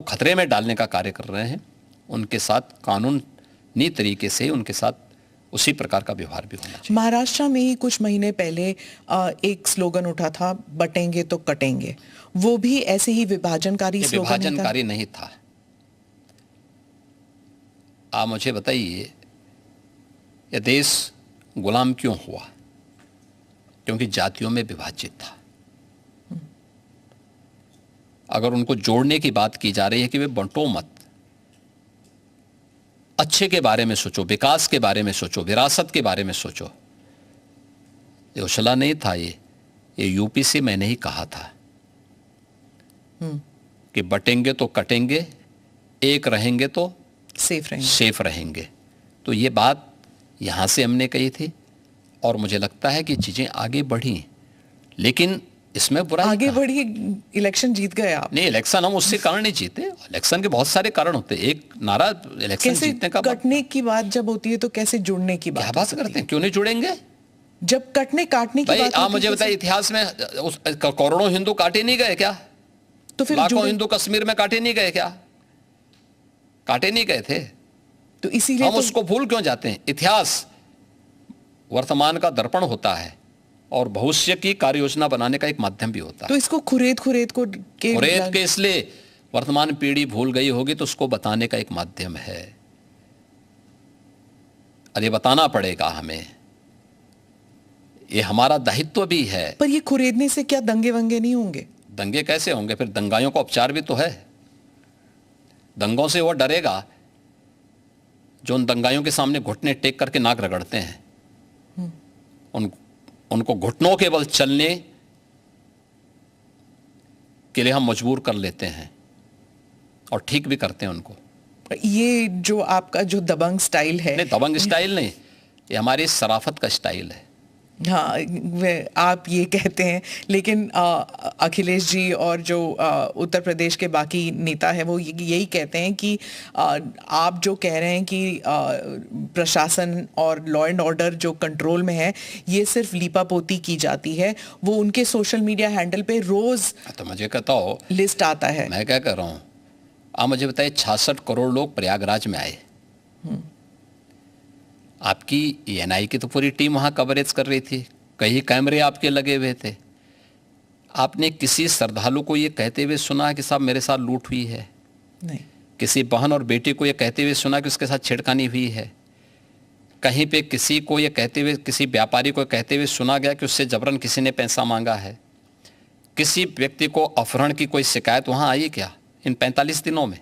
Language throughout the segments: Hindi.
खतरे में डालने का कार्य कर रहे हैं, उनके साथ कानूनी तरीके से उनके साथ उसी प्रकार का व्यवहार भी होना चाहिए। महाराष्ट्र में ही कुछ महीने पहले एक स्लोगन उठा था, बटेंगे तो कटेंगे। वो भी ऐसे ही विभाजनकारी स्लोगन ही था? विभाजनकारी नहीं था। आप मुझे बताइए, यह देश गुलाम क्यों हुआ? क्योंकि जातियों में विभाजित था। अगर उनको जोड़ने की बात की जा रही है कि वे बंटो मत, अच्छे के बारे में सोचो, विकास के बारे में सोचो, विरासत के बारे में सोचो। ये उछला नहीं था, ये यूपी से मैंने ही कहा था कि बटेंगे तो कटेंगे, एक रहेंगे तो सेफ रहेंगे। तो ये बात यहां से हमने कही थी और मुझे लगता है कि चीजें आगे बढ़ी, लेकिन इसमें बुराई आगे बढ़ी। इलेक्शन जीत गए आप? नहीं, इलेक्शन हम उससे कारण नहीं जीते। इलेक्शन के बहुत सारे कारण होते हैं। एक नारा इलेक्शन जीतने का, कटने की बात जब होती है तो कैसे जुड़ने की बात? क्या बात करते हैं, क्यों नहीं जुड़ेंगे? जब कटने काटने की बात आप मुझे बताइए, इतिहास में करोड़ों हिंदू काटे नहीं गए क्या? तो फिर लाखों हिंदू कश्मीर में काटे नहीं गए क्या? काटे नहीं गए थे। तो इसीलिए हम उसको भूल क्यों जाते हैं? इतिहास वर्तमान का दर्पण होता है और भविष्य की कार्य योजना बनाने का एक माध्यम भी होता है। तो इसको खुरेद के इसलिए वर्तमान पीढ़ी भूल गई होगी, तो उसको बताने का एक माध्यम है। अरे बताना पड़ेगा हमें, ये हमारा दायित्व भी है। पर ये खुरेदने से क्या दंगे वंगे नहीं होंगे? दंगे कैसे होंगे? फिर दंगाइयों का उपचार भी तो है। दंगों से वो डरेगा जो उन दंगाइयों के सामने घुटने टेक करके नाक रगड़ते हैं। उनको घुटनों के बल चलने के लिए हम मजबूर कर लेते हैं और ठीक भी करते हैं उनको। ये जो आपका जो दबंग स्टाइल है? नहीं, दबंग स्टाइल नहीं, ये हमारी शराफत का स्टाइल है। हाँ, आप ये कहते हैं, लेकिन अखिलेश जी और जो उत्तर प्रदेश के बाकी नेता है वो यही कहते हैं कि आप जो कह रहे हैं कि प्रशासन और लॉ एंड ऑर्डर जो कंट्रोल में है, ये सिर्फ लीपापोती की जाती है। वो उनके सोशल मीडिया हैंडल पे रोज तो मुझे कहता हो लिस्ट आता है। मैं क्या कर रहा हूँ? आप मुझे बताइए, 66 करोड़ लोग प्रयागराज में आए। आपकी एएनआई की तो पूरी टीम वहां कवरेज कर रही थी, कई कैमरे आपके लगे हुए थे। आपने किसी श्रद्धालु को यह कहते हुए सुना कि साहब मेरे साथ लूट हुई है? नहीं। किसी बहन और बेटी को यह कहते हुए सुना कि उसके साथ छेड़खानी हुई है? कहीं पे किसी को यह कहते हुए, किसी व्यापारी को कहते हुए सुना गया कि उससे जबरन किसी ने पैसा मांगा है? किसी व्यक्ति को अपहरण की कोई शिकायत वहां आई क्या इन 45 दिनों में?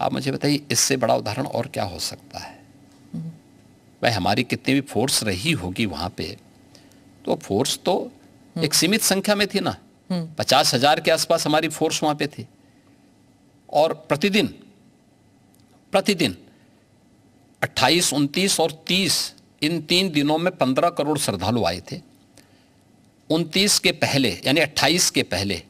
आप मुझे बताइए, इससे बड़ा उदाहरण और क्या हो सकता है? भाई, हमारी कितनी भी फोर्स रही होगी वहां पे, तो फोर्स तो एक सीमित संख्या में थी ना। 50,000 के आसपास हमारी फोर्स वहां पे थी और प्रतिदिन 28, 29 और 30 इन 3 दिनों में 15 करोड़ श्रद्धालु आए थे। 29 के पहले यानी 28 के पहले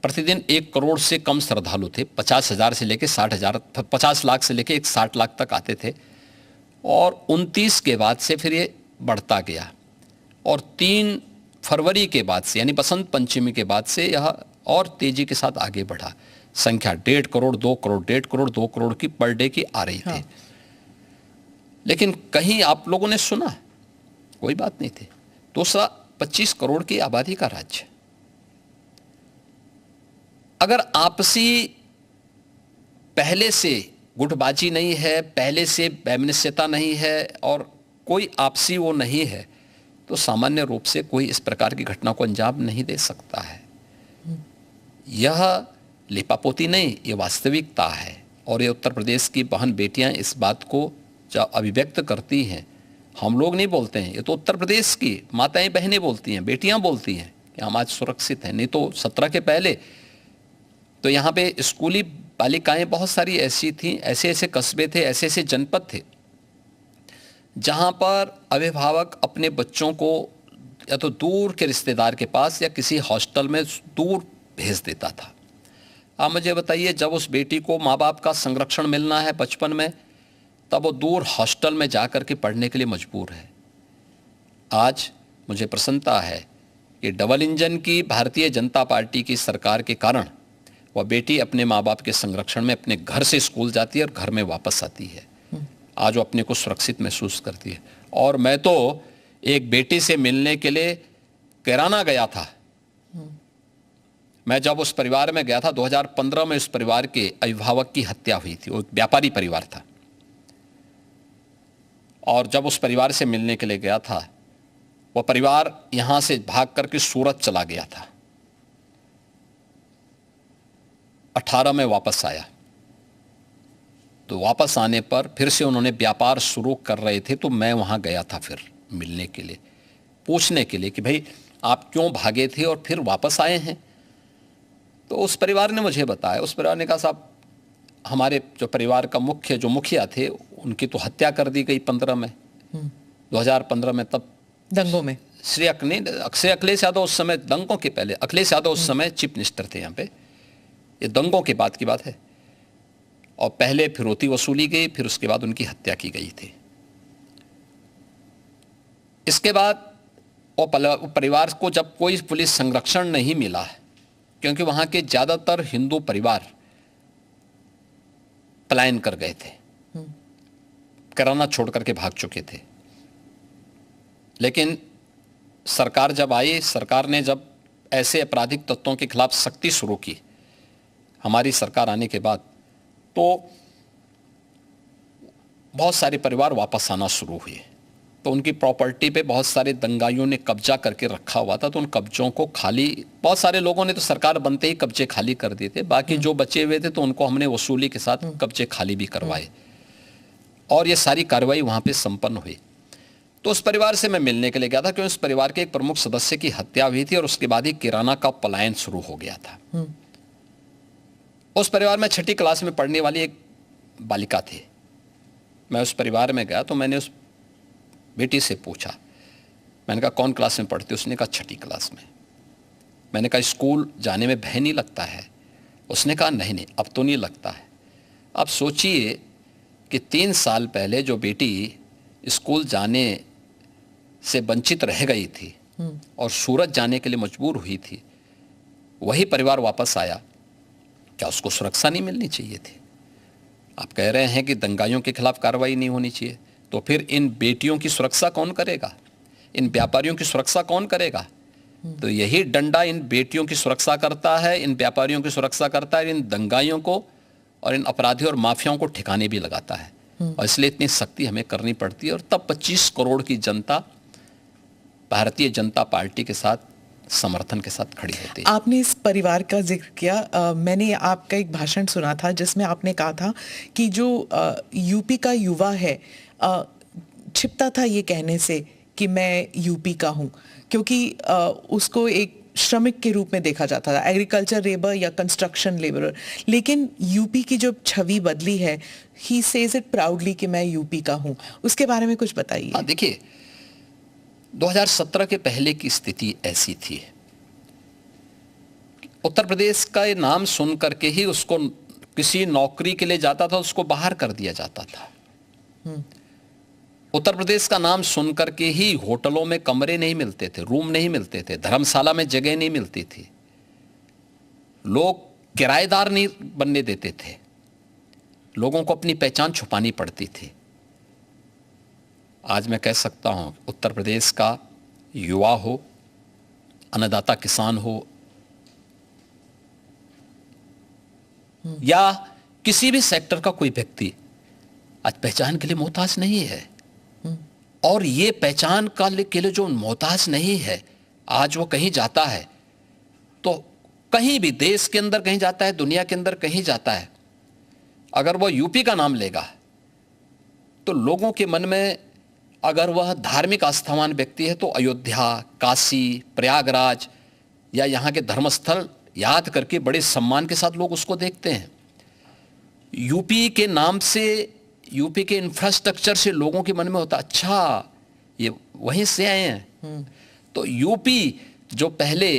प्रतिदिन 1 करोड़ से कम श्रद्धालु थे। 50,000 से लेकर 60,000, 50 लाख से लेकर 60 लाख तक आते थे। और 29 के बाद से फिर ये बढ़ता गया और 3 फरवरी के बाद से यानी बसंत पंचमी के बाद से यह और तेजी के साथ आगे बढ़ा। संख्या 1.5 करोड़, 2 करोड़, 1.5 करोड़, 2 करोड़ की पर डे की आ रही थी। लेकिन कहीं आप लोगों ने सुना? कोई बात नहीं थी। दूसरा, 25 करोड़ की आबादी का राज्य, अगर आपसी पहले से गुटबाजी नहीं है, पहले से वैमनस्यता नहीं है और कोई आपसी वो नहीं है, तो सामान्य रूप से कोई इस प्रकार की घटना को अंजाम नहीं दे सकता है। यह लिपापोती नहीं, यह वास्तविकता है। और ये उत्तर प्रदेश की बहन बेटियां इस बात को जब अभिव्यक्त करती हैं, हम लोग नहीं बोलते हैं, ये तो उत्तर प्रदेश की माताएं बहनें बोलती हैं, बेटियां बोलती हैं कि हम आज सुरक्षित हैं। नहीं तो 17 के पहले तो यहाँ पे स्कूली बालिकाएं बहुत सारी ऐसी थीं, ऐसे ऐसे कस्बे थे, ऐसे ऐसे जनपद थे जहाँ पर अभिभावक अपने बच्चों को या तो दूर के रिश्तेदार के पास या किसी हॉस्टल में दूर भेज देता था। आप मुझे बताइए, जब उस बेटी को माँ बाप का संरक्षण मिलना है बचपन में, तब वो दूर हॉस्टल में जाकर के पढ़ने के लिए मजबूर है। आज मुझे प्रसन्नता है कि डबल इंजन की भारतीय जनता पार्टी की सरकार के कारण वह बेटी अपने माँ बाप के संरक्षण में अपने घर से स्कूल जाती है और घर में वापस आती है। आज वो अपने को सुरक्षित महसूस करती है। और मैं तो एक बेटी से मिलने के लिए कैराना गया था। मैं जब उस परिवार में गया था 2015 में, उस परिवार के अभिभावक की हत्या हुई थी। वो एक व्यापारी परिवार था। और जब उस परिवार से मिलने के लिए गया था, वो परिवार यहां से भाग करके सूरत चला गया था। 18 में वापस आया, तो वापस आने पर फिर से उन्होंने व्यापार शुरू कर रहे थे। तो मैं वहां गया था फिर मिलने के लिए, पूछने के लिए कि भाई आप क्यों भागे थे और फिर वापस आए हैं। तो उस परिवार ने मुझे बताया, उस परिवार ने कहा साहब हमारे जो परिवार का जो मुखिया थे, उनकी तो हत्या कर दी गई 15 में, 2015 में। तब दंगों में श्री अखिलेश यादव उस समय, दंगों के पहले अखिलेश यादव उस समय चीफ मिनिस्टर थे यहाँ पे। ये दंगों के बाद की बात है। और पहले फिरौती वसूली गई, फिर उसके बाद उनकी हत्या की गई थी। इसके बाद वो परिवार को जब कोई पुलिस संरक्षण नहीं मिला, क्योंकि वहां के ज्यादातर हिंदू परिवार पलायन कर गए थे, कैराना छोड़ करके भाग चुके थे। लेकिन सरकार जब आई, सरकार ने जब ऐसे आपराधिक तत्वों के खिलाफ सख्ती शुरू की, हमारी सरकार आने के बाद, तो बहुत सारे परिवार वापस आना शुरू हुए। तो उनकी प्रॉपर्टी पे बहुत सारे दंगाइयों ने कब्जा करके रखा हुआ था। तो उन कब्जों को खाली, बहुत सारे लोगों ने तो सरकार बनते ही कब्जे खाली कर दिए थे। बाकी जो बचे हुए थे तो उनको हमने वसूली के साथ कब्जे खाली भी करवाए, और ये सारी कार्रवाई वहां पे संपन्न हुई। तो उस परिवार से मैं मिलने के लिए गया था, क्योंकि उस परिवार के एक प्रमुख सदस्य की हत्या हुई थी और उसके बाद ही किराना का पलायन शुरू हो गया था। उस परिवार में 6ठी क्लास में पढ़ने वाली एक बालिका थी। मैं उस परिवार में गया तो मैंने उस बेटी से पूछा, मैंने कहा कौन क्लास में पढ़ती? उसने कहा 6ठी क्लास में। मैंने कहा स्कूल जाने में भय नहीं लगता है? उसने कहा नहीं नहीं, अब तो नहीं लगता है। अब सोचिए कि 3 साल पहले जो बेटी स्कूल जाने से वंचित रह गई थी और सूरत जाने के लिए मजबूर हुई थी, वही परिवार वापस आया, क्या उसको सुरक्षा नहीं मिलनी चाहिए थी? आप कह रहे हैं कि दंगाइयों के खिलाफ कार्रवाई नहीं होनी चाहिए, तो फिर इन बेटियों की सुरक्षा कौन करेगा? इन व्यापारियों की सुरक्षा कौन करेगा? तो यही डंडा इन बेटियों की सुरक्षा करता है, इन व्यापारियों की सुरक्षा करता है, इन दंगाइयों को और इन अपराधियों और माफियाओं को ठिकाने भी लगाता है। और इसलिए इतनी सख्ती हमें करनी पड़ती है। और तब 25 करोड़ की जनता भारतीय जनता पार्टी के साथ समर्थन के साथ खड़ी होती है। आपने इस परिवार का जिक्र किया, मैंने आपका एक भाषण सुना था जिसमें आपने कहा था कि जो यूपी का युवा है छिपता था ये कहने से कि मैं यूपी का हूँ, क्योंकि उसको एक श्रमिक के रूप में देखा जाता था, एग्रीकल्चर लेबर या कंस्ट्रक्शन लेबरर। लेकिन यूपी की जो छवि बदली है, ही सेज इट प्राउडली कि मैं यूपी का हूँ, उसके बारे में कुछ बताइए। देखिए 2017 के पहले की स्थिति ऐसी थी, उत्तर प्रदेश का ये नाम सुन करके ही उसको किसी नौकरी के लिए जाता था उसको बाहर कर दिया जाता था। उत्तर प्रदेश का नाम सुन करके ही होटलों में कमरे नहीं मिलते थे, रूम नहीं मिलते थे, धर्मशाला में जगह नहीं मिलती थी, लोग किराएदार नहीं बनने देते थे, लोगों को अपनी पहचान छुपानी पड़ती थी। आज मैं कह सकता हूं उत्तर प्रदेश का युवा हो, अन्नदाता किसान हो, या किसी भी सेक्टर का कोई व्यक्ति आज पहचान के लिए मोहताज नहीं है। और ये पहचान के लिए जो मोहताज नहीं है, आज वो कहीं जाता है तो कहीं भी देश के अंदर कहीं जाता है, दुनिया के अंदर कहीं जाता है, अगर वो यूपी का नाम लेगा तो लोगों के मन में, अगर वह धार्मिक आस्थावान व्यक्ति है तो अयोध्या, काशी, प्रयागराज या यहाँ के धर्मस्थल याद करके बड़े सम्मान के साथ लोग उसको देखते हैं। यूपी के नाम से, यूपी के इंफ्रास्ट्रक्चर से लोगों के मन में होता, अच्छा ये वहीं से आए हैं। तो यूपी जो पहले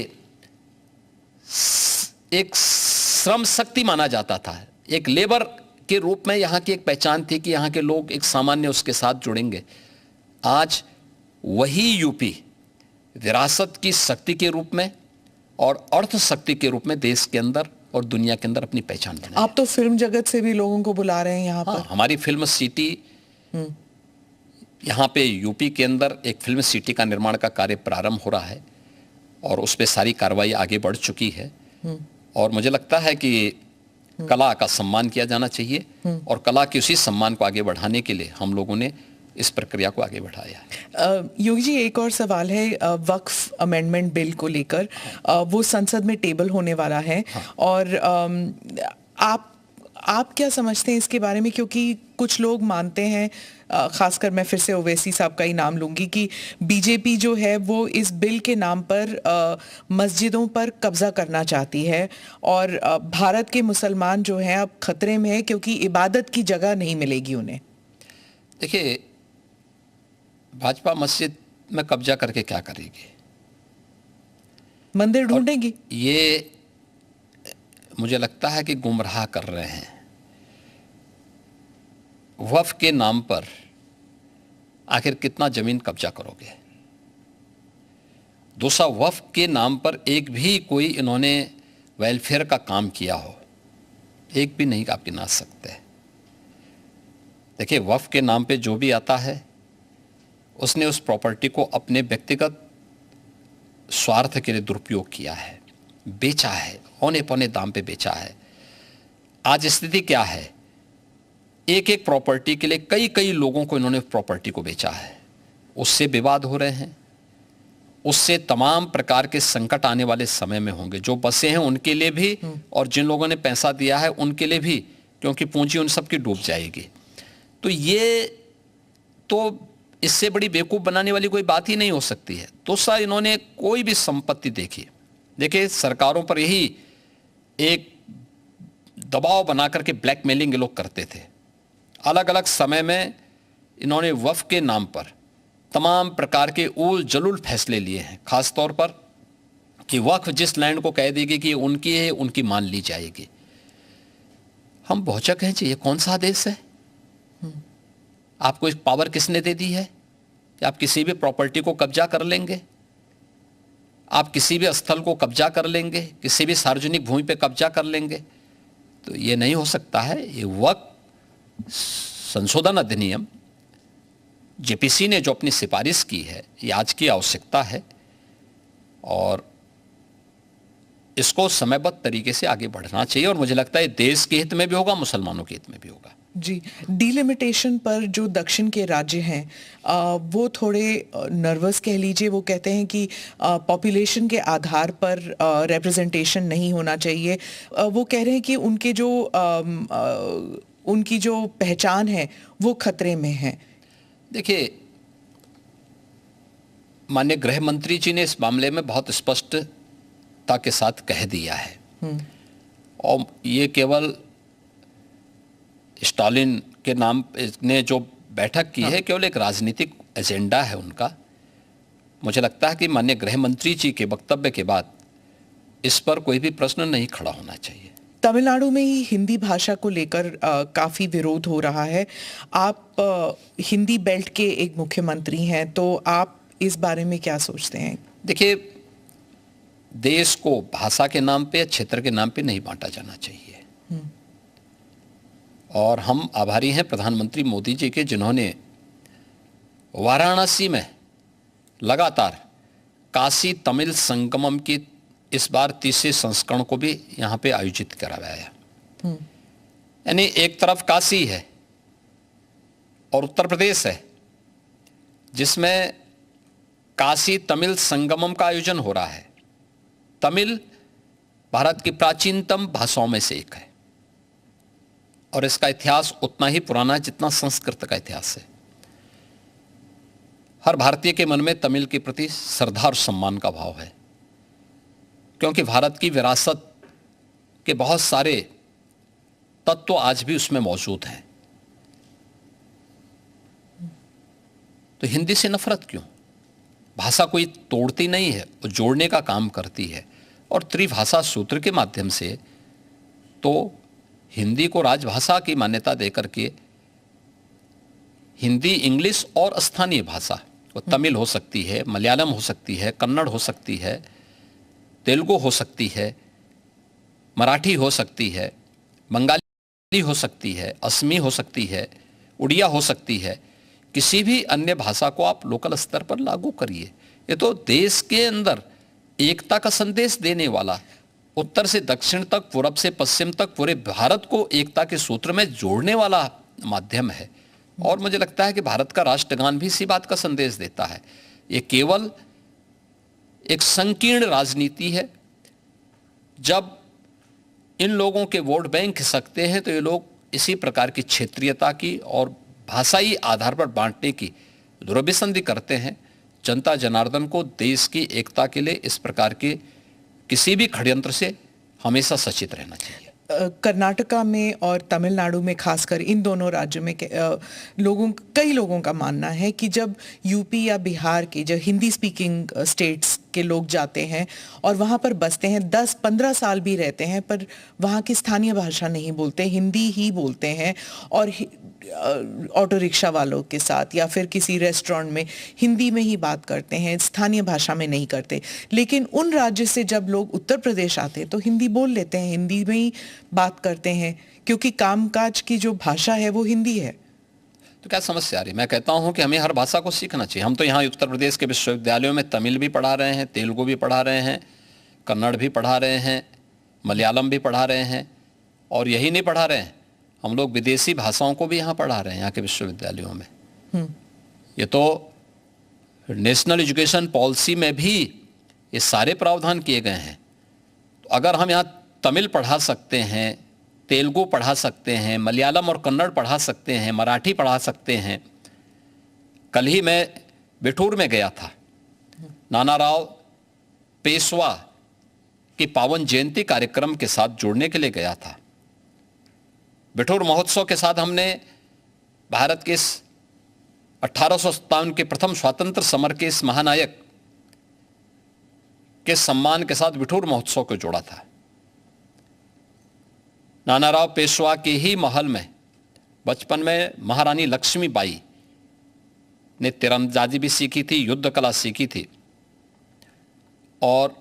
एक श्रम शक्ति माना जाता था, एक लेबर के रूप में यहाँ की एक पहचान थी कि यहाँ के लोग एक सामान्य उसके साथ जुड़ेंगे, आज वही यूपी विरासत की शक्ति के रूप में और अर्थ शक्ति के रूप में देश के अंदर और दुनिया के अंदर अपनी पहचान बनाए। आप तो फिल्म जगत से भी लोगों को बुला रहे हैं यहाँ हाँ, पर। हमारी फिल्म सिटी, यहाँ पे यूपी के अंदर एक फिल्म सिटी का निर्माण का कार्य प्रारंभ हो रहा है और उस पर सारी कार्रवाई आगे बढ़ चुकी है। और मुझे लगता है कि कला का सम्मान किया जाना चाहिए और कला के उसी सम्मान को आगे बढ़ाने के लिए हम लोगों ने इस प्रक्रिया को आगे बढ़ाया। योगी जी, एक और सवाल है वक्फ अमेंडमेंट बिल को लेकर। वो संसद में टेबल होने वाला है। हाँ। और आप क्या समझते हैं इसके बारे में, क्योंकि कुछ लोग मानते हैं, खासकर मैं फिर से ओवैसी साहब का ही नाम लूंगी, कि बीजेपी जो है वो इस बिल के नाम पर मस्जिदों पर कब्जा करना चाहती है और भारत के मुसलमान जो हैं अब खतरे में है क्योंकि इबादत की जगह नहीं मिलेगी उन्हें। देखिए, भाजपा मस्जिद में कब्जा करके क्या करेगी? मंदिर ढूंढेगी। ये मुझे लगता है कि गुमराह कर रहे हैं। वक्फ के नाम पर आखिर कितना जमीन कब्जा करोगे? दूसरा, वक्फ के नाम पर एक भी कोई इन्होंने वेलफेयर का काम किया हो, एक भी नहीं आप गिना सकते। देखिए, वक्फ के नाम पे जो भी आता है उसने उस प्रॉपर्टी को अपने व्यक्तिगत स्वार्थ के लिए दुरुपयोग किया है, बेचा है, औने पौने दाम पे बेचा है। आज स्थिति क्या है? एक एक प्रॉपर्टी के लिए कई कई लोगों को इन्होंने प्रॉपर्टी को बेचा है। उससे विवाद हो रहे हैं, उससे तमाम प्रकार के संकट आने वाले समय में होंगे। जो बसे हैं उनके लिए भी और जिन लोगों ने पैसा दिया है उनके लिए भी, क्योंकि पूंजी उन सब की डूब जाएगी। तो ये तो इससे बड़ी बेवकूफ़ बनाने वाली कोई बात ही नहीं हो सकती है। दूसरा, इन्होंने कोई भी संपत्ति देखिए सरकारों पर यही एक दबाव बना करके ब्लैकमेलिंग लोग करते थे। अलग अलग समय में इन्होंने वक्फ के नाम पर तमाम प्रकार के उल जलुल फैसले लिए हैं, खास तौर पर कि वक्फ जिस लैंड को कह देगी कि उनकी है, उनकी मान ली जाएगी। हम बहुचक हैं जी, ये कौन सा देश है? आपको एक पावर किसने दे दी है कि आप किसी भी प्रॉपर्टी को कब्जा कर लेंगे, आप किसी भी स्थल को कब्जा कर लेंगे, किसी भी सार्वजनिक भूमि पे कब्जा कर लेंगे? तो ये नहीं हो सकता है। ये वक्फ संशोधन अधिनियम जेपीसी ने जो अपनी सिफारिश की है, ये आज की आवश्यकता है और इसको समयबद्ध तरीके से आगे बढ़ना चाहिए और मुझे लगता है देश के हित में भी होगा, मुसलमानों के हित में भी होगा। जी, डिलिमिटेशन पर जो दक्षिण के राज्य हैं वो थोड़े नर्वस कह लीजिए। वो कहते हैं कि पॉपुलेशन के आधार पर रिप्रेजेंटेशन नहीं होना चाहिए। वो कह रहे हैं कि उनकी जो पहचान है वो खतरे में है। देखिए, माननीय गृह मंत्री जी ने इस मामले में बहुत स्पष्टता के साथ कह दिया है और ये केवल स्टालिन के नाम ने जो बैठक की है केवल एक राजनीतिक एजेंडा है उनका। मुझे लगता है कि माननीय गृह मंत्री जी के वक्तव्य के बाद इस पर कोई भी प्रश्न नहीं खड़ा होना चाहिए। तमिलनाडु में ही हिंदी भाषा को लेकर काफ़ी विरोध हो रहा है। आप हिंदी बेल्ट के एक मुख्यमंत्री हैं, तो आप इस बारे में क्या सोचते हैं? देखिए, देश को भाषा के नाम पे या क्षेत्र के नाम पे नहीं बांटा जाना चाहिए और हम आभारी हैं प्रधानमंत्री मोदी जी के, जिन्होंने वाराणसी में लगातार काशी तमिल संगमम की इस बार 30वें संस्करण को भी यहाँ पे आयोजित करवाया। यानी एक तरफ काशी है और उत्तर प्रदेश है जिसमें काशी तमिल संगमम का आयोजन हो रहा है। तमिल भारत की प्राचीनतम भाषाओं में से एक है और इसका इतिहास उतना ही पुराना है जितना संस्कृत का इतिहास है। हर भारतीय के मन में तमिल के प्रति श्रद्धा और सम्मान का भाव है, क्योंकि भारत की विरासत के बहुत सारे तत्व आज भी उसमें मौजूद हैं। तो हिंदी से नफरत क्यों? भाषा कोई तोड़ती नहीं है, वो जोड़ने का काम करती है और त्रिभाषा सूत्र के माध्यम से तो हिंदी को राजभाषा की मान्यता देकर के हिंदी, इंग्लिश और स्थानीय भाषा, वो तमिल हो सकती है, मलयालम हो सकती है, कन्नड़ हो सकती है, तेलुगु हो सकती है, मराठी हो सकती है, बंगाली हो सकती है, असमी हो सकती है, उड़िया हो सकती है, किसी भी अन्य भाषा को आप लोकल स्तर पर लागू करिए। ये तो देश के अंदर एकता का संदेश देने वाला, उत्तर से दक्षिण तक, पूरब से पश्चिम तक पूरे भारत को एकता के सूत्र में जोड़ने वाला माध्यम है। और मुझे लगता है कि भारत का राष्ट्रगान भी इसी बात का संदेश देता है। ये केवल एक संकीर्ण राजनीति है। जब इन लोगों के वोट बैंक खिसकते हैं तो ये लोग इसी प्रकार की क्षेत्रीयता की और भाषाई आधार पर बांटने की दुरभिसंधि करते हैं। जनता जनार्दन को देश की एकता के लिए इस प्रकार के किसी भी षड्यंत्र से हमेशा सचेत रहना चाहिए। कर्नाटका में और तमिलनाडु में, खासकर इन दोनों राज्यों में कई लोगों का मानना है कि जब यूपी या बिहार के जो हिंदी स्पीकिंग स्टेट्स के लोग जाते हैं और वहाँ पर बसते हैं, 10-15 साल भी रहते हैं, पर वहाँ की स्थानीय भाषा नहीं बोलते, हिंदी ही बोलते हैं, और ऑटो रिक्शा वालों के साथ या फिर किसी रेस्टोरेंट में हिंदी में ही बात करते हैं, स्थानीय भाषा में नहीं करते। लेकिन उन राज्य से जब लोग उत्तर प्रदेश आते हैं तो हिंदी बोल लेते हैं, हिंदी में ही बात करते हैं, क्योंकि कामकाज की जो भाषा है वो हिंदी है। तो क्या समस्या आ रही है? मैं कहता हूं कि हमें हर भाषा को सीखना चाहिए। हम तो यहाँ उत्तर प्रदेश के विश्वविद्यालयों में तमिल भी पढ़ा रहे हैं, तेलुगु भी पढ़ा रहे हैं, कन्नड़ भी पढ़ा रहे हैं, मलयालम भी पढ़ा रहे हैं, और यही नहीं पढ़ा रहे हैं, हम लोग विदेशी भाषाओं को भी यहाँ पढ़ा रहे हैं यहाँ के विश्वविद्यालयों में। ये तो नेशनल एजुकेशन पॉलिसी में भी ये सारे प्रावधान किए गए हैं। तो अगर हम यहाँ तमिल पढ़ा सकते हैं, तेलुगु पढ़ा सकते हैं, मलयालम और कन्नड़ पढ़ा सकते हैं, मराठी पढ़ा सकते हैं। कल ही मैं बिठूर में गया था, नानाराव पेशवा की पावन जयंती कार्यक्रम के साथ जुड़ने के लिए गया था। बिठूर महोत्सव के साथ हमने भारत के 1857 के प्रथम स्वतंत्र समर के इस महानायक के सम्मान के साथ बिठूर महोत्सव को जोड़ा था। नानाराव पेशवा के ही महल में बचपन में महारानी लक्ष्मीबाई ने तीरंदाजी भी सीखी थी, युद्ध कला सीखी थी, और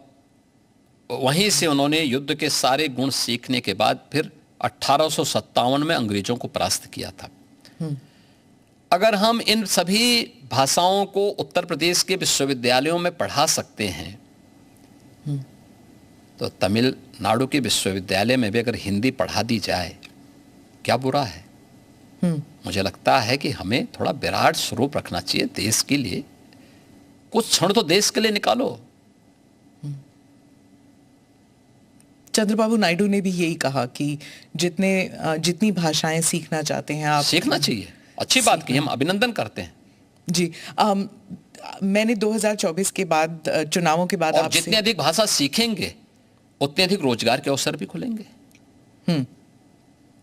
वहीं से उन्होंने युद्ध के सारे गुण सीखने के बाद फिर 1857 में अंग्रेजों को परास्त किया था। अगर हम इन सभी भाषाओं को उत्तर प्रदेश के विश्वविद्यालयों में पढ़ा सकते हैं तो तमिलनाडु के विश्वविद्यालय में भी अगर हिंदी पढ़ा दी जाए, क्या बुरा है? मुझे लगता है कि हमें थोड़ा विराट स्वरूप रखना चाहिए देश के लिए। कुछ क्षण तो देश के लिए निकालो। चंद्रबाबू नायडू ने भी यही कहा कि जितनी भाषाएं सीखना चाहते हैं आप सीखना चाहिए। अच्छी बात की, हम अभिनंदन करते हैं जी। मैंने 2024 के बाद, चुनावों के बाद, और जितनी अधिक भाषा सीखेंगे उतने अधिक रोजगार के अवसर भी खुलेंगे।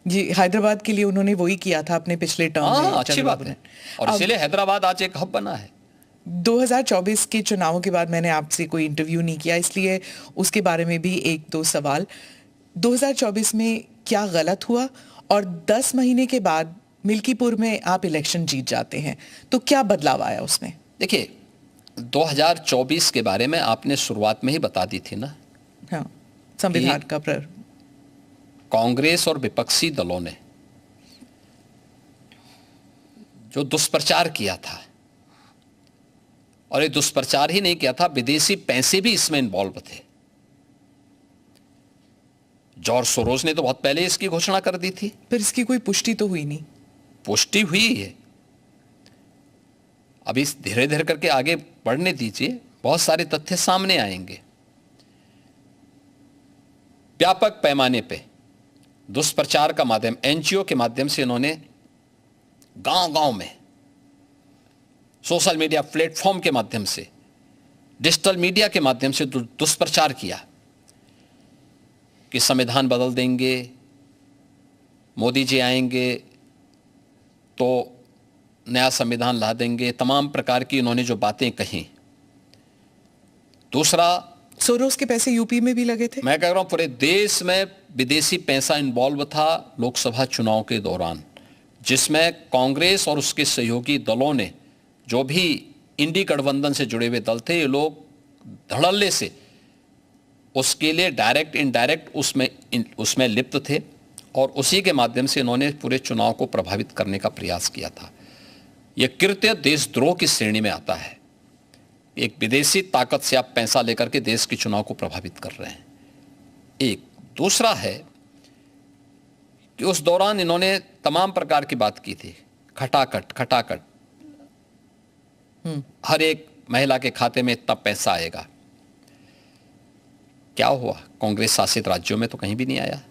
जी, हैदराबाद के लिए उन्होंने वही किया था अपने पिछले टर्म में। अच्छी बात है, और इसीलिए हैदराबाद आज एक हब बना है। 2024 के चुनावों के बाद मैंने आपसे कोई इंटरव्यू नहीं किया, इसलिए उसके बारे में भी 1-2 सवाल। 2024 में क्या गलत हुआ, और 10 महीने के बाद मिल्कीपुर में आप इलेक्शन जीत जाते हैं, तो क्या बदलाव आया उसमें? देखिए, 2024 के बारे में आपने शुरुआत में ही बता दी थी ना। हाँ, संविधान का कांग्रेस और विपक्षी दलों ने जो दुष्प्रचार किया था, और ये दुष्प्रचार ही नहीं किया था, विदेशी पैसे भी इसमें इन्वॉल्व थे। जॉर्ज सोरोस ने तो बहुत पहले इसकी घोषणा कर दी थी। पर इसकी कोई पुष्टि तो हुई नहीं। पुष्टि हुई है, अभी धीरे धीरे करके आगे बढ़ने दीजिए, बहुत सारे तथ्य सामने आएंगे। व्यापक पैमाने पे दुष्प्रचार का माध्यम, एनजीओ के माध्यम से इन्होंने गांव-गांव में, सोशल मीडिया प्लेटफॉर्म के माध्यम से, डिजिटल मीडिया के माध्यम से दुष्प्रचार किया कि संविधान बदल देंगे, मोदी जी आएंगे तो नया संविधान ला देंगे, तमाम प्रकार की इन्होंने जो बातें कही। दूसरा, सोरोस के पैसे यूपी में भी लगे थे। मैं कह रहा हूं पूरे देश में विदेशी पैसा इन्वॉल्व था लोकसभा चुनाव के दौरान, जिसमें कांग्रेस और उसके सहयोगी दलों ने, जो भी इंडी गठबंधन से जुड़े हुए दल थे, ये लोग धड़ल्ले से उसके लिए डायरेक्ट इनडायरेक्ट उसमें उसमें लिप्त थे और उसी के माध्यम से इन्होंने पूरे चुनाव को प्रभावित करने का प्रयास किया था। यह कृत्य देशद्रोह की श्रेणी में आता है। एक विदेशी ताकत से आप पैसा लेकर के देश के चुनाव को प्रभावित कर रहे हैं। एक दूसरा है कि उस दौरान इन्होंने तमाम प्रकार की बात की थी, खटाखट हर एक महिला के खाते में इतना पैसा आएगा। क्या हुआ? कांग्रेस शासित राज्यों में तो कहीं भी नहीं आया।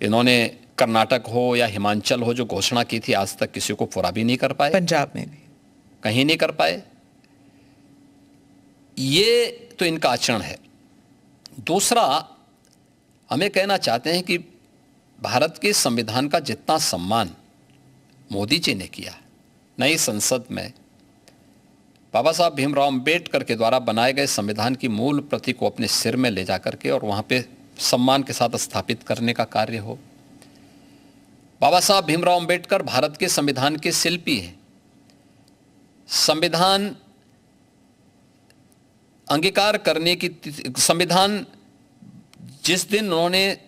इन्होंने कर्नाटक हो या हिमाचल हो जो घोषणा की थी, आज तक किसी को पूरा भी नहीं कर पाए। पंजाब में भी कहीं नहीं कर पाए। ये तो इनका आचरण है। दूसरा, हमें कहना चाहते हैं कि भारत के संविधान का जितना सम्मान मोदी जी ने किया, नई संसद में बाबा साहब भीमराव अंबेडकर के द्वारा बनाए गए संविधान की मूल प्रति को अपने सिर में ले जाकर के और वहां पे सम्मान के साथ स्थापित करने का कार्य हो। बाबा साहब भीमराव अंबेडकर भारत के संविधान के शिल्पी हैं। संविधान अंगीकार करने की संविधान जिस दिन उन्होंने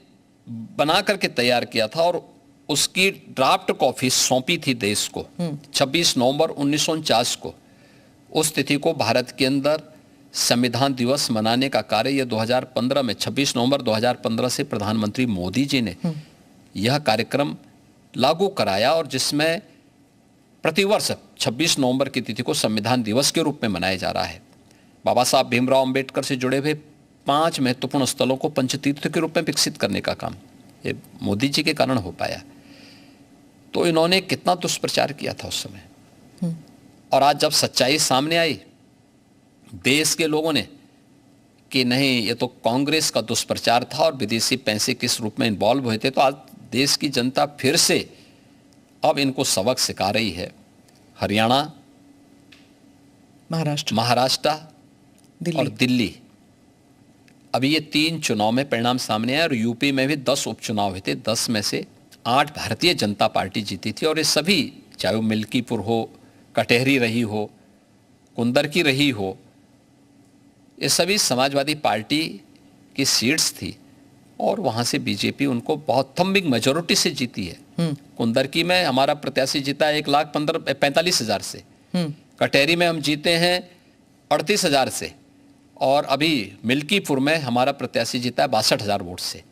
बना करके तैयार किया था और उसकी ड्राफ्ट कॉपी सौंपी थी देश को 26 नवंबर 1949 को, उस तिथि को भारत के अंदर संविधान दिवस मनाने का कार्य यह 2015 में 26 नवंबर 2015 से प्रधानमंत्री मोदी जी ने यह कार्यक्रम लागू कराया और जिसमें प्रतिवर्ष 26 नवंबर की तिथि को संविधान दिवस के रूप में मनाया जा रहा है। बाबा साहब भीमराव अंबेडकर से जुड़े हुए 5 महत्वपूर्ण स्थलों को पंचतीर्थ के रूप में विकसित करने का काम ये मोदी जी के कारण हो पाया। तो इन्होंने कितना दुष्प्रचार किया था उस समय, और आज जब सच्चाई सामने आई देश के लोगों ने कि नहीं ये तो कांग्रेस का दुष्प्रचार था और विदेशी पैसे किस रूप में इन्वॉल्व हुए थे, तो आज देश की जनता फिर से अब इनको सबक सिखा रही है। हरियाणा, महाराष्ट्र और दिल्ली, अभी ये 3 चुनाव में परिणाम सामने आए और यूपी में भी 10 उपचुनाव हुए थे। 10 में से 8 भारतीय जनता पार्टी जीती थी और ये सभी, चाहे वो मिल्कीपुर हो, कटहरी रही हो, कुंदरकी रही हो, ये सभी समाजवादी पार्टी की सीट्स थी और वहां से बीजेपी उनको बहुत थम्बिंग मेजोरिटी से जीती है। कुंदरकी में हमारा प्रत्याशी जीता है 1,45,000 से, कटहरी में हम जीते हैं 38,000 से और अभी मिल्कीपुर में हमारा प्रत्याशी जीता है 62,000 वोट से।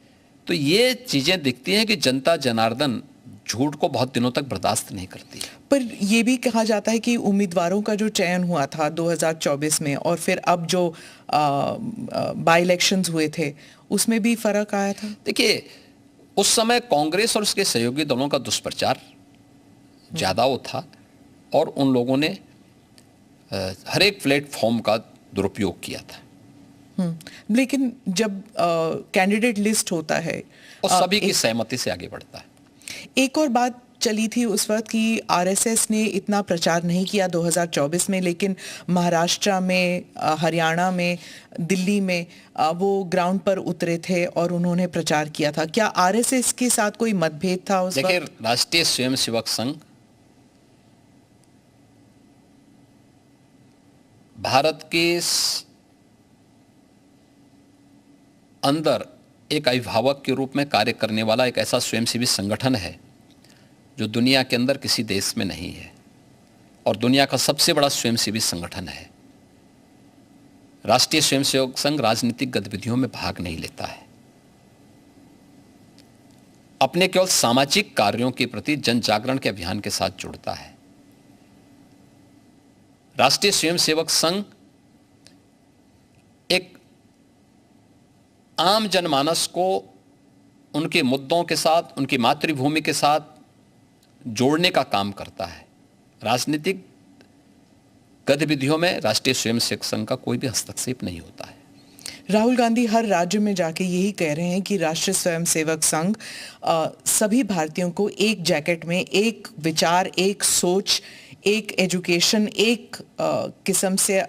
तो ये चीजें दिखती हैं कि जनता जनार्दन झूठ को बहुत दिनों तक बर्दाश्त नहीं करती। पर ये भी कहा जाता है कि उम्मीदवारों का जो चयन हुआ था 2024 में और फिर अब जो बाई इलेक्शंस हुए थे उसमें भी फर्क आया था। देखिए, उस समय कांग्रेस और उसके सहयोगी दलों का दुष्प्रचार ज्यादा वो था और उन लोगों ने हर एक प्लेटफॉर्म का दुरुपयोग किया था। लेकिन जब कैंडिडेट लिस्ट होता है और सभी की सहमति से आगे बढ़ता है। एक और बात चली थी उस वक्त कि आरएसएस ने इतना प्रचार नहीं किया 2024 में, लेकिन महाराष्ट्र में, हरियाणा में, दिल्ली में वो ग्राउंड पर उतरे थे और उन्होंने प्रचार किया था। क्या आरएसएस के साथ कोई मतभेद था उस वक्त? देखिए, राष्ट्रीय स्वयंसेवक संघ भारत के अंदर एक अभिभावक के रूप में कार्य करने वाला एक ऐसा स्वयंसेवी संगठन है जो दुनिया के अंदर किसी देश में नहीं है और दुनिया का सबसे बड़ा स्वयंसेवी संगठन है। राष्ट्रीय स्वयंसेवक संघ राजनीतिक गतिविधियों में भाग नहीं लेता है, अपने केवल सामाजिक कार्यों के प्रति जन जागरण के अभियान के साथ जुड़ता है। राष्ट्रीय स्वयंसेवक संघ एक आम जनमानस को उनके मुद्दों के साथ, उनकी मातृभूमि के साथ जोड़ने का काम करता है। राजनीतिक गतिविधियों में राष्ट्रीय स्वयंसेवक संघ का कोई भी हस्तक्षेप नहीं होता है। राहुल गांधी हर राज्य में जाके यही कह रहे हैं कि राष्ट्रीय स्वयंसेवक संघ सभी भारतीयों को एक जैकेट में, एक विचार, एक सोच, एक एजुकेशन, एक किस्म से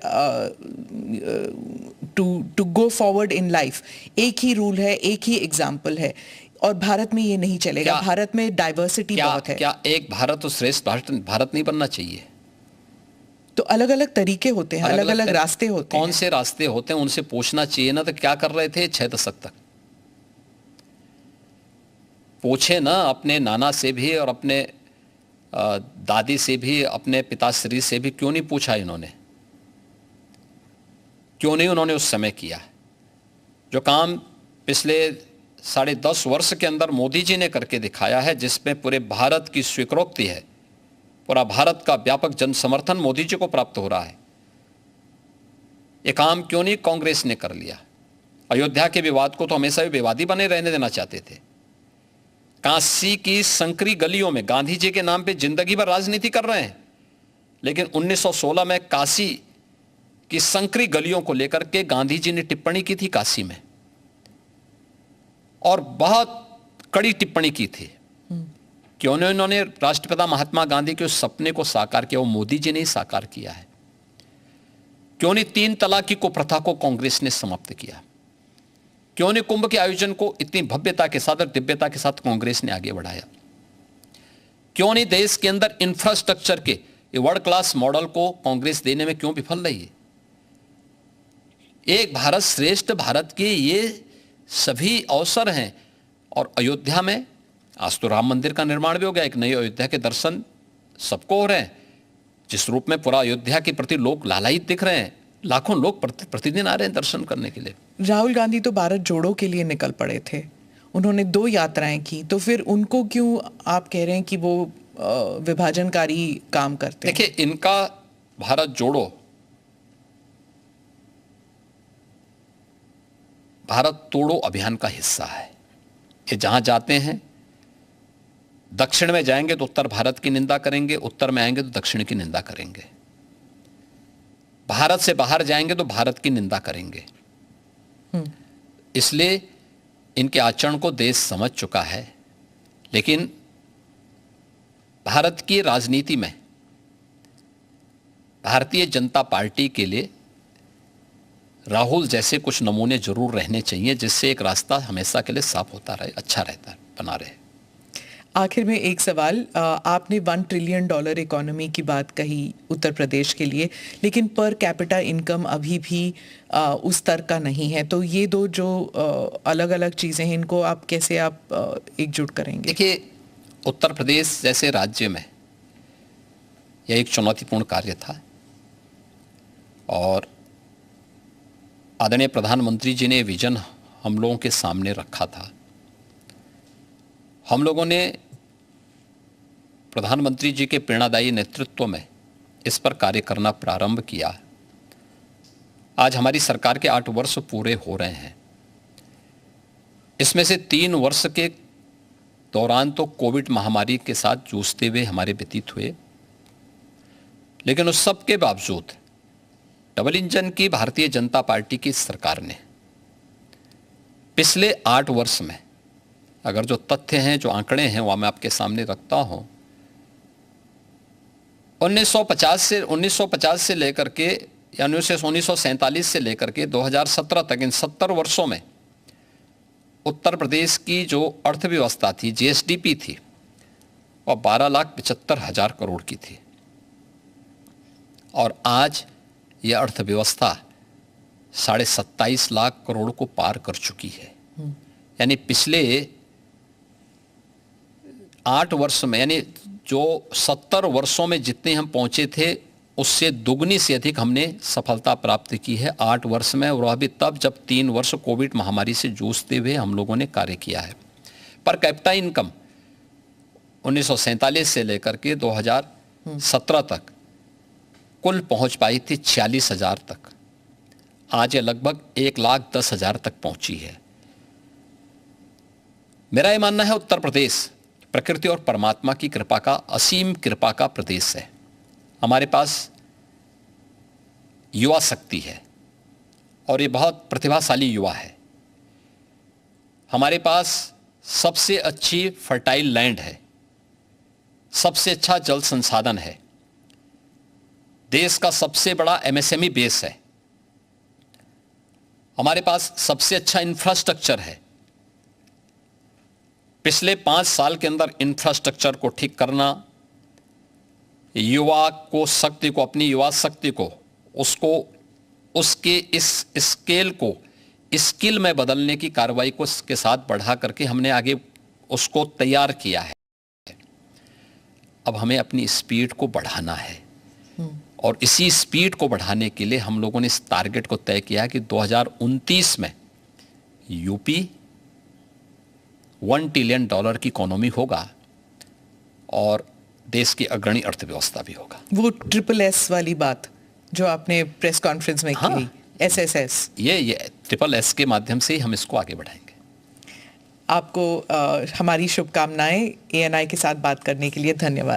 to go forward in life, एक ही रूल है, एक ही एग्जाम्पल है और भारत में ये नहीं चलेगा। भारत में डाइवर्सिटी बहुत है। क्या एक भारत और श्रेष्ठ भारत नहीं बनना चाहिए? तो अलग अलग तरीके होते हैं, अलग अलग रास्ते होते हैं। कौन से रास्ते होते हैं उनसे पूछना चाहिए ना। तो क्या कर रहे थे 6 दशक तक? पूछे ना अपने नाना से भी और अपने दादी से भी, अपने पिताश्री से भी, क्यों नहीं पूछा इन्होंने? क्यों नहीं उन्होंने उस समय किया? जो काम पिछले 10.5 वर्ष के अंदर मोदी जी ने करके दिखाया है, जिसमें पूरे भारत की स्वीकृति है, पूरा भारत का व्यापक जन समर्थन मोदी जी को प्राप्त हो रहा है, ये काम क्यों नहीं कांग्रेस ने कर लिया? अयोध्या के विवाद को तो हमेशा भी विवादी बने रहने देना चाहते थे। काशी की संकरी गलियों में गांधी जी के नाम पे जिंदगी भर राजनीति कर रहे हैं, लेकिन 1916 में काशी की संकरी गलियों को लेकर के गांधी जी ने टिप्पणी की थी काशी में, और बहुत कड़ी टिप्पणी की थी। क्यों नहीं उन्होंने राष्ट्रपिता महात्मा गांधी के उस सपने को साकार किया? वो मोदी जी ने ही साकार किया है। क्यों नहीं 3 तलाक की कुप्रथा को कांग्रेस ने समाप्त किया? क्यों नहीं कुंभ के आयोजन को इतनी भव्यता के साथ और दिव्यता के साथ कांग्रेस ने आगे बढ़ाया? क्यों नहीं देश के अंदर इंफ्रास्ट्रक्चर के वर्ल्ड क्लास मॉडल को कांग्रेस देने में क्यों विफल रही है? एक भारत श्रेष्ठ भारत के ये सभी अवसर हैं। और अयोध्या में आज तो राम मंदिर का निर्माण भी हो गया, एक नई अयोध्या के दर्शन सबको हो रहे हैं, जिस रूप में पूरा अयोध्या के प्रति लोग लालायित दिख रहे हैं। लाखों लोग प्रतिदिन आ रहे हैं दर्शन करने के लिए। राहुल गांधी तो भारत जोड़ो के लिए निकल पड़े थे, उन्होंने 2 यात्राएं की, तो फिर उनको क्यों आप कह रहे हैं कि वो विभाजनकारी काम करते हैं? देखिए, इनका भारत जोड़ो भारत तोड़ो अभियान का हिस्सा है। ये जहां जाते हैं, दक्षिण में जाएंगे तो उत्तर भारत की निंदा करेंगे, उत्तर में आएंगे तो दक्षिण की निंदा करेंगे, भारत से बाहर जाएंगे तो भारत की निंदा करेंगे। इसलिए इनके आचरण को देश समझ चुका है। लेकिन भारत की राजनीति में भारतीय जनता पार्टी के लिए राहुल जैसे कुछ नमूने जरूर रहने चाहिए, जिससे एक रास्ता हमेशा के लिए साफ होता रहे, अच्छा रहता है, बना रहे। आखिर में एक सवाल, आपने $1 ट्रिलियन इकोनॉमी की बात कही उत्तर प्रदेश के लिए, लेकिन पर कैपिटा इनकम अभी भी उस स्तर का नहीं है। तो ये दो जो अलग अलग चीज़ें हैं, इनको आप कैसे एकजुट करेंगे? देखिए, उत्तर प्रदेश जैसे राज्य में यह एक चुनौतीपूर्ण कार्य था, और आदरणीय प्रधानमंत्री जी ने विजन हम लोगों के सामने रखा था। हम लोगों ने प्रधानमंत्री जी के प्रेरणादायी नेतृत्व में इस पर कार्य करना प्रारंभ किया। आज हमारी सरकार के 8 वर्ष पूरे हो रहे हैं। इसमें से 3 वर्ष के दौरान तो कोविड महामारी के साथ जूझते हुए हमारे व्यतीत हुए, लेकिन उस सब के बावजूद डबल इंजन की भारतीय जनता पार्टी की सरकार ने पिछले 8 वर्ष में, अगर जो तथ्य हैं, जो आंकड़े हैं, वह मैं आपके सामने रखता हूं, 1950 से लेकर के, यानी 1947 से लेकर के 2017 तक, इन 70 वर्षों में उत्तर प्रदेश की जो अर्थव्यवस्था थी, जीएसडीपी थी, वह 12,75,000 करोड़ की थी। और आज यह अर्थव्यवस्था 27.5 लाख करोड़ को पार कर चुकी है। यानी पिछले 8 वर्ष में, यानी जो 70 वर्षों में जितने हम पहुंचे थे, उससे दुगनी से अधिक हमने सफलता प्राप्त की है 8 वर्ष में। और वह भी तब जब 3 वर्ष कोविड महामारी से जूझते हुए हम लोगों ने कार्य किया है। पर कैपिटा इनकम 1947 से लेकर के 2017 तक कुल पहुंच पाई थी 46,000 तक। आज ये लगभग 1,10,000 तक पहुंची है। मेरा ये मानना है, उत्तर प्रदेश प्रकृति और परमात्मा की कृपा का, असीम कृपा का प्रदेश है। हमारे पास युवा शक्ति है और ये बहुत प्रतिभाशाली युवा है। हमारे पास सबसे अच्छी फर्टाइल लैंड है, सबसे अच्छा जल संसाधन है, देश का सबसे बड़ा एमएसएमई बेस है, हमारे पास सबसे अच्छा इंफ्रास्ट्रक्चर है। पिछले 5 साल के अंदर इंफ्रास्ट्रक्चर को ठीक करना, युवा को शक्ति को, अपनी युवा शक्ति को, उसको उसके इस स्केल को स्किल में बदलने की कार्रवाई को के साथ बढ़ा करके हमने आगे उसको तैयार किया है। अब हमें अपनी स्पीड को बढ़ाना है और इसी स्पीड को बढ़ाने के लिए हम लोगों ने इस टारगेट को तय किया कि 2029 में यूपी $1 ट्रिलियन की इकोनॉमी होगा और देश की अग्रणी अर्थव्यवस्था भी होगा। वो SSS वाली बात जो आपने प्रेस कॉन्फ्रेंस में हाँ, की, SSS, ये SSS के माध्यम से ही हम इसको आगे बढ़ाएंगे। आपको हमारी शुभकामनाएं। ANI के साथ बात करने के लिए धन्यवाद।